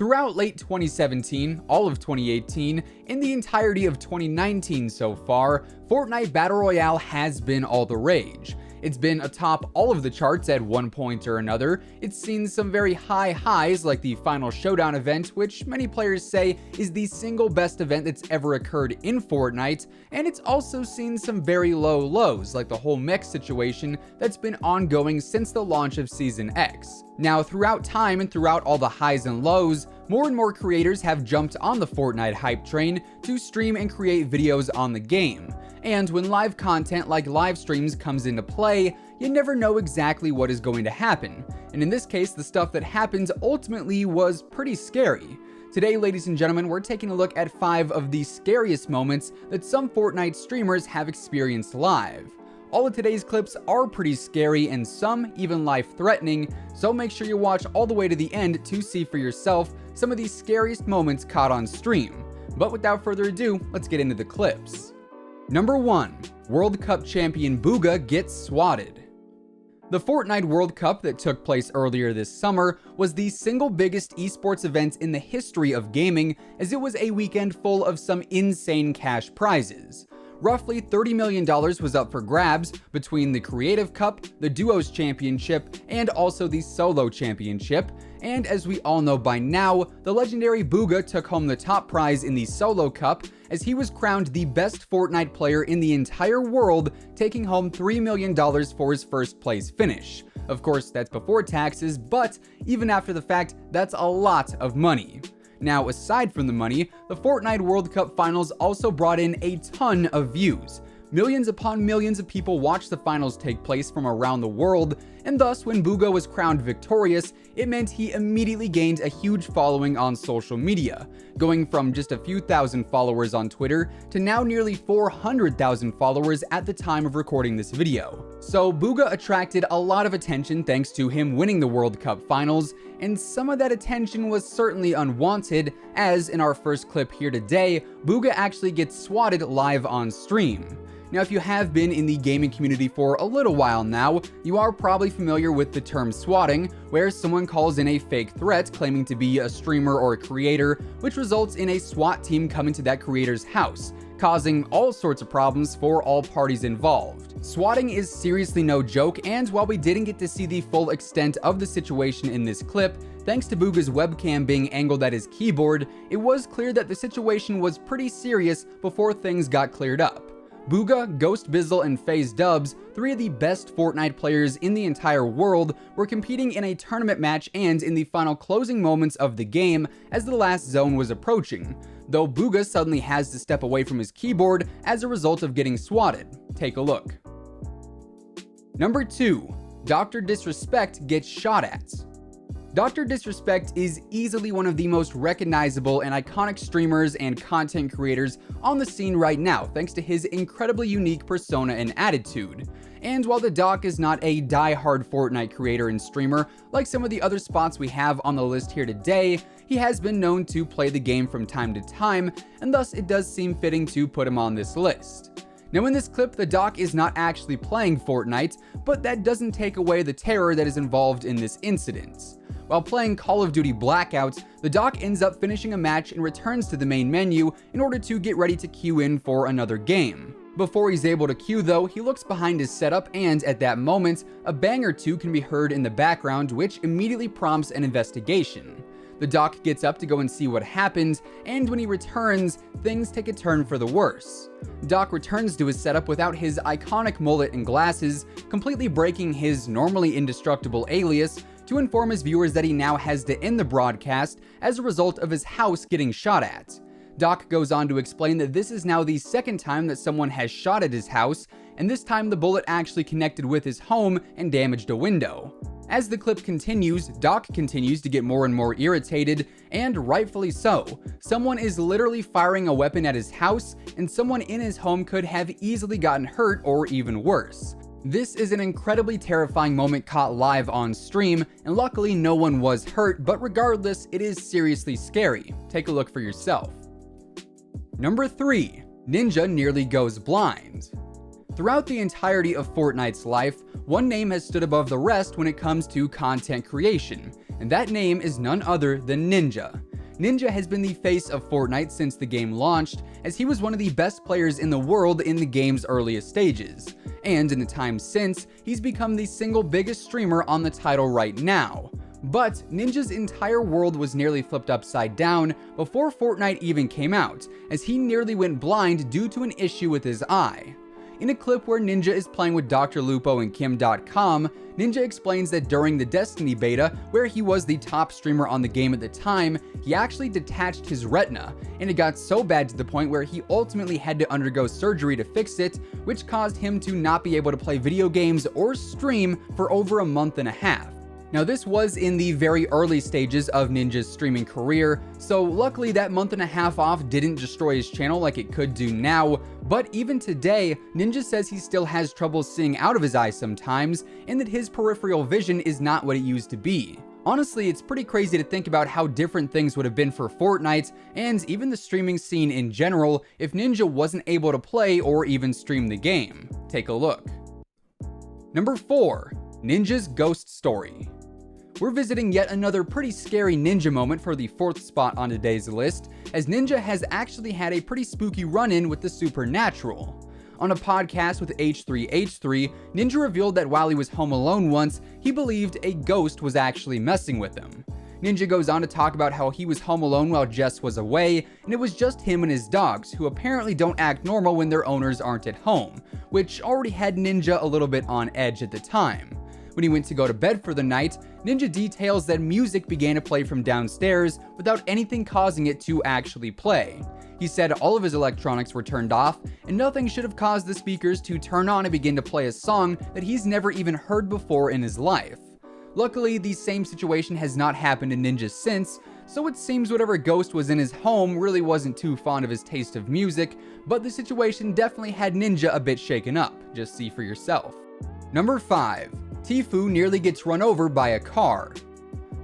Throughout late 2017, all of 2018, and the entirety of 2019 so far, Fortnite Battle Royale has been all the rage. It's been atop all of the charts at one point or another. It's seen some very high highs like the Final Showdown event, which many players say is the single best event that's ever occurred in Fortnite, and it's also seen some very low lows like the whole mech situation that's been ongoing since the launch of Season X. Now, throughout time and throughout all the highs and lows, more and more creators have jumped on the Fortnite hype train to stream and create videos on the game. And when live content like live streams comes into play, you never know exactly what is going to happen. And in this case, the stuff that happened ultimately was pretty scary. Today, ladies and gentlemen, we're taking a look at 5 of the scariest moments that some Fortnite streamers have experienced live. All of today's clips are pretty scary and some even life-threatening, so make sure you watch all the way to the end to see for yourself some of these scariest moments caught on stream. But without further ado, let's get into the clips. Number 1. World Cup champion Bugha gets swatted. The Fortnite World Cup that took place earlier this summer was the single biggest esports event in the history of gaming, as it was a weekend full of some insane cash prizes. Roughly $30 million was up for grabs between the Creative Cup, the Duos Championship, and also the Solo Championship. And as we all know by now, the legendary Bugha took home the top prize in the Solo Cup, as he was crowned the best Fortnite player in the entire world, taking home $3 million for his first place finish. Of course, that's before taxes, but even after the fact, that's a lot of money. Now, aside from the money, the Fortnite World Cup finals also brought in a ton of views. Millions upon millions of people watched the finals take place from around the world, and thus when Bugha was crowned victorious, it meant he immediately gained a huge following on social media, going from just a few thousand followers on Twitter to now nearly 400,000 followers at the time of recording this video. So Bugha attracted a lot of attention thanks to him winning the World Cup finals, and some of that attention was certainly unwanted, as in our first clip here today, Bugha actually gets swatted live on stream. Now, if you have been in the gaming community for a little while now, you are probably familiar with the term swatting, where someone calls in a fake threat claiming to be a streamer or a creator, which results in a SWAT team coming to that creator's house, causing all sorts of problems for all parties involved. Swatting is seriously no joke, and while we didn't get to see the full extent of the situation in this clip, thanks to Bugha's webcam being angled at his keyboard, it was clear that the situation was pretty serious before things got cleared up. Bugha, Ghost Bizzle, and FaZe Dubs, 3 of the best Fortnite players in the entire world, were competing in a tournament match and in the final closing moments of the game as the last zone was approaching, though Bugha suddenly has to step away from his keyboard as a result of getting swatted. Take a look. Number 2. Dr. Disrespect gets shot at. Dr. Disrespect is easily one of the most recognizable and iconic streamers and content creators on the scene right now, thanks to his incredibly unique persona and attitude. And while the Doc is not a die-hard Fortnite creator and streamer like some of the other spots we have on the list here today, he has been known to play the game from time to time, and thus it does seem fitting to put him on this list. Now, in this clip, the Doc is not actually playing Fortnite, but that doesn't take away the terror that is involved in this incident. While playing Call of Duty Blackouts, the Doc ends up finishing a match and returns to the main menu in order to get ready to queue in for another game. Before he's able to queue though, he looks behind his setup, and at that moment, a bang or two can be heard in the background, which immediately prompts an investigation. The Doc gets up to go and see what happened, and when he returns, things take a turn for the worse. Doc returns to his setup without his iconic mullet and glasses, completely breaking his normally indestructible alias, to inform his viewers that he now has to end the broadcast as a result of his house getting shot at. Doc goes on to explain that this is now the second time that someone has shot at his house, and this time the bullet actually connected with his home and damaged a window. As the clip continues, Doc continues to get more and more irritated, and rightfully so. Someone is literally firing a weapon at his house, and someone in his home could have easily gotten hurt or even worse. This is an incredibly terrifying moment caught live on stream, and luckily no one was hurt, but regardless, it is seriously scary. Take a look for yourself. Number 3. Ninja nearly goes blind. Throughout the entirety of Fortnite's life, one name has stood above the rest when it comes to content creation, and that name is none other than Ninja. Ninja has been the face of Fortnite since the game launched, as he was one of the best players in the world in the game's earliest stages. And in the time since, he's become the single biggest streamer on the title right now. But Ninja's entire world was nearly flipped upside down before Fortnite even came out, as he nearly went blind due to an issue with his eye. In a clip where Ninja is playing with Dr. Lupo and Kim.com, Ninja explains that during the Destiny beta, where he was the top streamer on the game at the time, he actually detached his retina, and it got so bad to the point where he ultimately had to undergo surgery to fix it, which caused him to not be able to play video games or stream for over a month and a half. Now, this was in the very early stages of Ninja's streaming career, so luckily that month and a half off didn't destroy his channel like it could do now, but even today, Ninja says he still has trouble seeing out of his eye sometimes, and that his peripheral vision is not what it used to be. Honestly, it's pretty crazy to think about how different things would have been for Fortnite, and even the streaming scene in general, if Ninja wasn't able to play or even stream the game. Take a look. Number 4. Ninja's Ghost Story. We're visiting yet another pretty scary Ninja moment for the 4th spot on today's list, as Ninja has actually had a pretty spooky run-in with the supernatural. On a podcast with H3H3, Ninja revealed that while he was home alone once, he believed a ghost was actually messing with him. Ninja goes on to talk about how he was home alone while Jess was away, and it was just him and his dogs, who apparently don't act normal when their owners aren't at home, which already had Ninja a little bit on edge at the time. When he went to go to bed for the night, Ninja details that music began to play from downstairs without anything causing it to actually play. He said all of his electronics were turned off, and nothing should have caused the speakers to turn on and begin to play a song that he's never even heard before in his life. Luckily, the same situation has not happened to Ninja since, so it seems whatever ghost was in his home really wasn't too fond of his taste of music, but the situation definitely had Ninja a bit shaken up. Just see for yourself. Number 5. Tfue nearly gets run over by a car.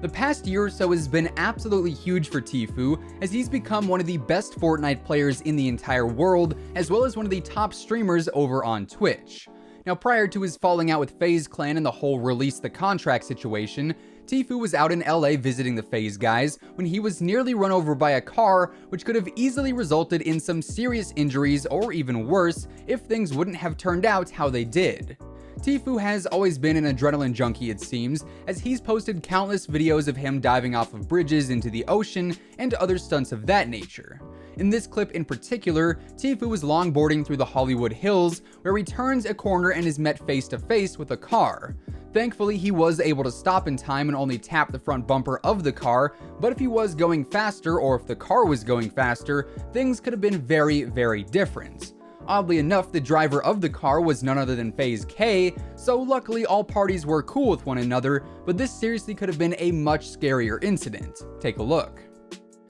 The past year or so has been absolutely huge for Tfue, as he's become one of the best Fortnite players in the entire world, as well as one of the top streamers over on Twitch. Now, prior to his falling out with FaZe Clan and the whole release the contract situation, Tfue was out in LA visiting the FaZe guys when he was nearly run over by a car, which could have easily resulted in some serious injuries or even worse if things wouldn't have turned out how they did. Tfue has always been an adrenaline junkie, it seems, as he's posted countless videos of him diving off of bridges into the ocean and other stunts of that nature. In this clip in particular, Tfue was longboarding through the Hollywood Hills, where he turns a corner and is met face to face with a car. Thankfully, he was able to stop in time and only tap the front bumper of the car, but if he was going faster, or if the car was going faster, things could have been very, very different. Oddly enough, the driver of the car was none other than FaZe K, so luckily all parties were cool with one another, but this seriously could have been a much scarier incident. Take a look.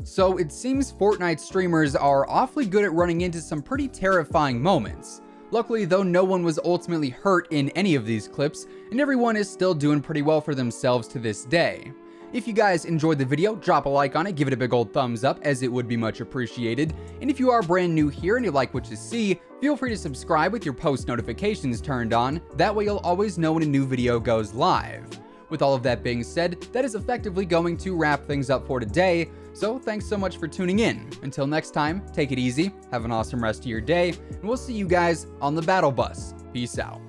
So it seems Fortnite streamers are awfully good at running into some pretty terrifying moments. Luckily though, no one was ultimately hurt in any of these clips, and everyone is still doing pretty well for themselves to this day. If you guys enjoyed the video, drop a like on it, give it a big old thumbs up, as it would be much appreciated. And if you are brand new here and you like what you see, feel free to subscribe with your post notifications turned on. That way you'll always know when a new video goes live. With all of that being said, that is effectively going to wrap things up for today. So thanks so much for tuning in. Until next time, take it easy, have an awesome rest of your day, and we'll see you guys on the battle bus. Peace out.